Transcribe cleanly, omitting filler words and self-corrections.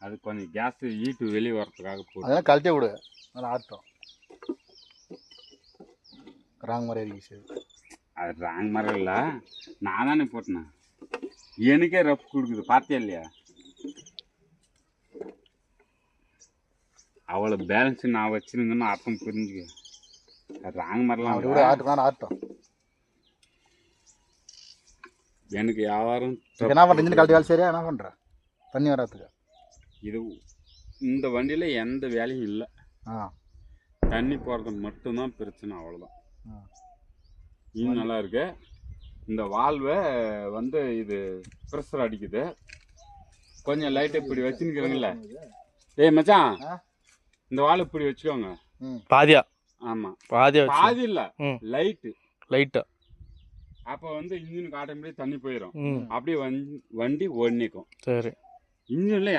அது கொஞ்சம் கேஸ் ஈட்டு வெளியே வரதுக்காக போட்டு அதெல்லாம் கழட்டி விடு, நல்லா ஆட்டம். ராங் மாதிரி இருக்கு. அது ராங் மரம் இல்லை, நான் தானே போட்டேன். எனக்கே ரஃப் கொடுக்குது, பார்த்தியா இல்லையா? அவ்வளோ பேலன்ஸ் நான் வச்சுருங்கன்னு அர்த்தம் புரிஞ்சுக்க. ராங் மரம்லாம் ஆட்டம் ஆட்டம். எனக்கு வியாபாரம் என்ன பண்ணுற? இன்ஜின் கழட்டி வேலை சரியா? என்ன பண்ணுற? தண்ணி வராதுக்கு இது இந்த வண்டியில் எந்த வேலையும் இல்லை. தண்ணி போகிறது மட்டும்தான் பிரச்சனை, அவ்வளோதான். இன்னும் நல்லா இருக்கு. இந்த வால்வை வந்து இது ப்ரெஷர் அடிக்குது. கொஞ்சம் லைட்டை இப்படி வச்சுருக்கிறீங்கள. ஏய் மச்சான், இந்த வால்வை இப்படி வச்சுக்கோங்க. பாதியா? ஆமாம், பாதி இல்லை, லைட்டா. அப்போ வந்து இன்ஜினுக்கு ஆட்டோமேட்டிக் தண்ணி போயிடும். அப்படியே வண்டி ஓடிக்கும். சரி, இன்ஜினில்